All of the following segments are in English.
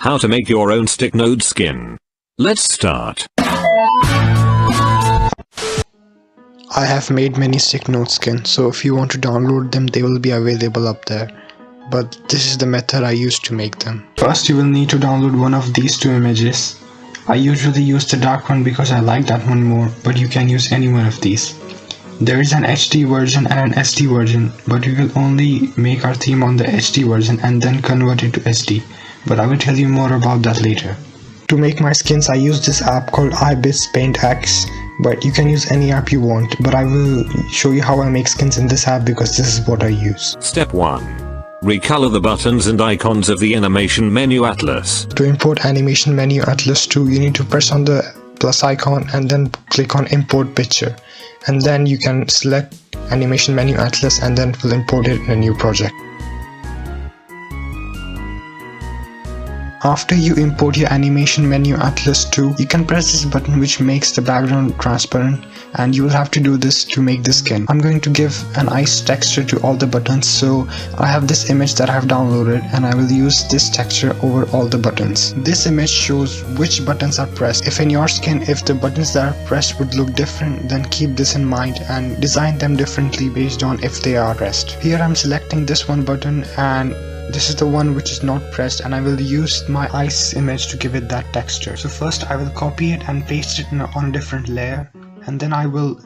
How to make your own StickNodes skin. Let's start. I have made many StickNodes skins, so if you want to download them, they will be available up there. But this is the method I used to make them. First, you will need to download one of these two images. I usually use the dark one because I like that one more, but you can use any one of these. There is an HD version and an SD version, but we will only make our theme on the HD version and then convert it to SD. But I will tell you more about that later. To make my skins, I use this app called Ayaanfarasanims, but you can use any app you want. But I will show you how I make skins in this app because this is what I use. Step 1. Recolor the buttons and icons of the animation menu atlas. To import animation menu atlas 2, you need to press on the plus icon and then click on import picture. And then you can select animation menu atlas and then we'll import it in a new project. After you import your animation menu atlas 2, you can press this button which makes the background transparent, and you will have to do this to make the skin. I'm going to give an ice texture to all the buttons, so I have this image that I have downloaded and I will use this texture over all the buttons. This image shows which buttons are pressed. If in your skin, if the buttons that are pressed would look different, then keep this in mind and design them differently based on if they are pressed. Here I'm selecting this one button and this is the one which is not pressed, and I will use my ice image to give it that texture. So first I will copy it and paste it on a different layer, and then I will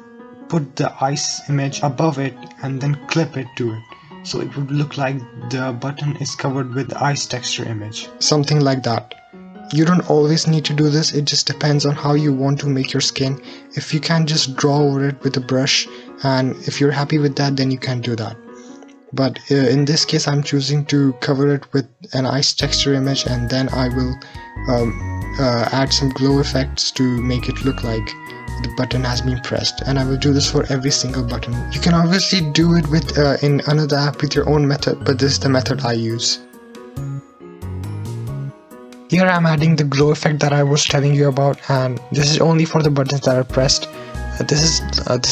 put the ice image above it and then clip it to it. So it would look like the button is covered with the ice texture image. Something like that. You don't always need to do this, it just depends on how you want to make your skin. If you can just draw over it with a brush, and if you're happy with that, then you can do that. But in this case I'm choosing to cover it with an ice texture image, and then I will add some glow effects to make it look like the button has been pressed, and I will do this for every single button. You can obviously do it with in another app with your own method, but this is the method I use. Here I'm adding the glow effect that I was telling you about, and this is only for the buttons that are pressed. This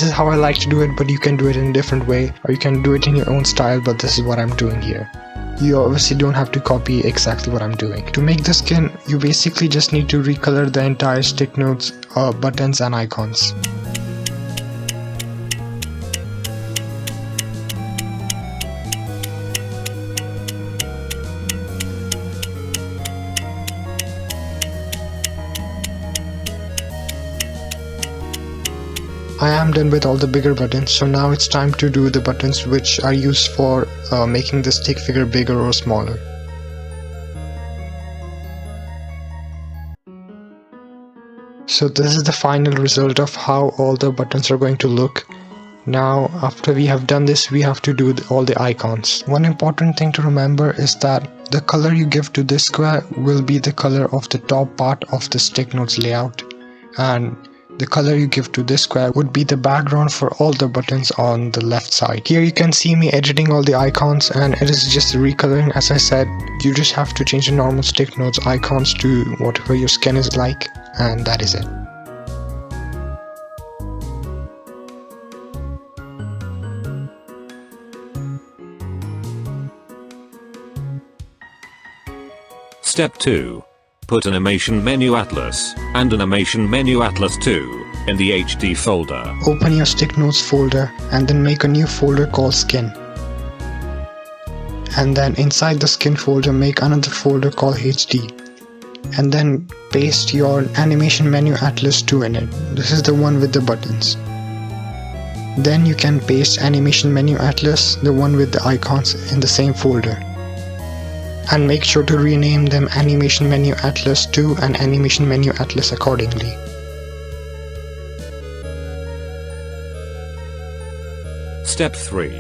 is how I like to do it, but you can do it in a different way, or you can do it in your own style, but this is what I'm doing here. You obviously don't have to copy exactly what I'm doing. To make the skin, you basically just need to recolor the entire StickNodes buttons and icons. I am done with all the bigger buttons, so now it's time to do the buttons which are used for making the stick figure bigger or smaller. So this is the final result of how all the buttons are going to look. Now after we have done this, we have to do all the icons. One important thing to remember is that the color you give to this square will be the color of the top part of the StickNodes layout, and the color you give to this square would be the background for all the buttons on the left side. Here you can see me editing all the icons, and it is just recoloring. As I said, you just have to change the normal StickNodes icons to whatever your skin is like, and that is it. Step 2. Put Animation Menu Atlas and Animation Menu Atlas 2 in the HD folder. Open your StickNodes folder and then make a new folder called Skin. And then inside the Skin folder make another folder called HD. And then paste your Animation Menu Atlas 2 in it. This is the one with the buttons. Then you can paste Animation Menu Atlas, the one with the icons, in the same folder. And make sure to rename them Animation Menu Atlas 2 and Animation Menu Atlas accordingly. Step 3.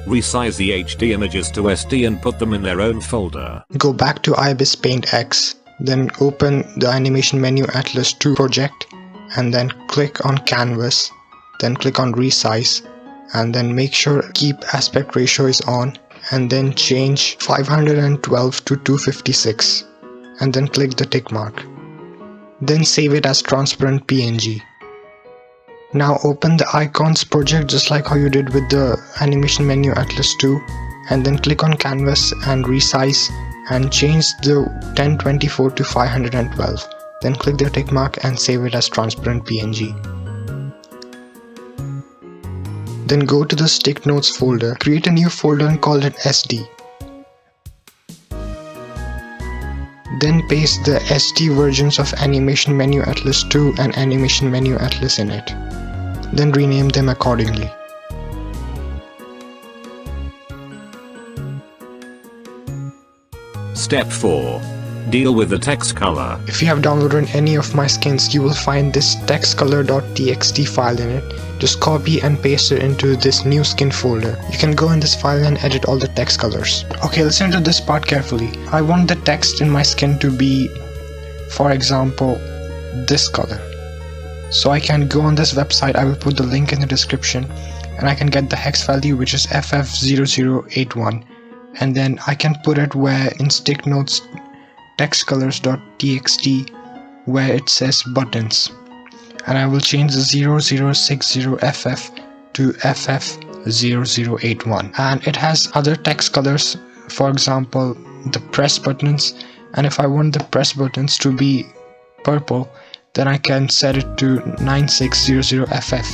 Resize the HD images to SD and put them in their own folder. Go back to IBIS Paint X, then open the Animation Menu Atlas 2 project, and then click on Canvas, then click on Resize, and then make sure Keep Aspect Ratio is on, and then change 512 to 256, and then click the tick mark. Then save it as transparent PNG. Now open the icons project just like how you did with the Animation Menu Atlas 2, and then click on Canvas and Resize, and change the 1024 to 512. Then click the tick mark and save it as transparent PNG. Then go to the StickNodes folder, create a new folder and call it SD. Then paste the SD versions of Animation Menu Atlas 2 and Animation Menu Atlas in it. Then rename them accordingly. Step 4. Deal with the text color. If you have downloaded any of my skins, you will find this textcolor.txt file in it. Just copy and paste it into this new skin folder. You can go in this file and edit all the text colors. Okay, listen to this part carefully. I want the text in my skin to be, for example, this color. So I can go on this website, I will put the link in the description, and I can get the hex value, which is FF0081, and then I can put it where in StickNodes textcolors.txt where it says buttons, and I will change the 0060FF to FF0081, and it has other text colors, for example the press buttons, and if I want the press buttons to be purple, then I can set it to 9600FF.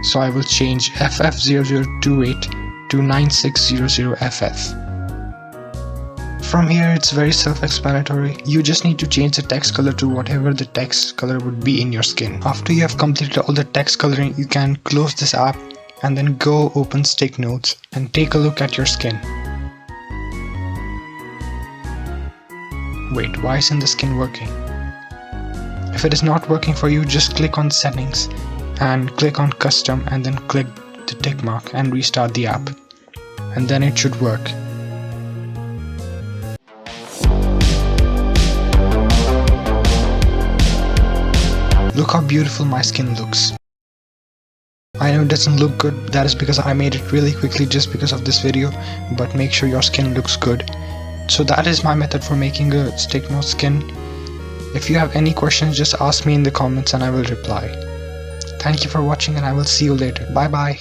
So I will change FF0028 to 9600FF. From here it's very self-explanatory. You just need to change the text color to whatever the text color would be in your skin. After you have completed all the text coloring, you can close this app and then go open StickNodes and take a look at your skin. Wait, why isn't the skin working? If it is not working for you, just click on settings and click on custom and then click the tick mark and restart the app, and then it should work. Look how beautiful my skin looks. I know it doesn't look good, that is because I made it really quickly just because of this video, but make sure your skin looks good. So that is my method for making a StickNodes skin. If you have any questions, just ask me in the comments and I will reply. Thank you for watching and I will see you later. Bye bye.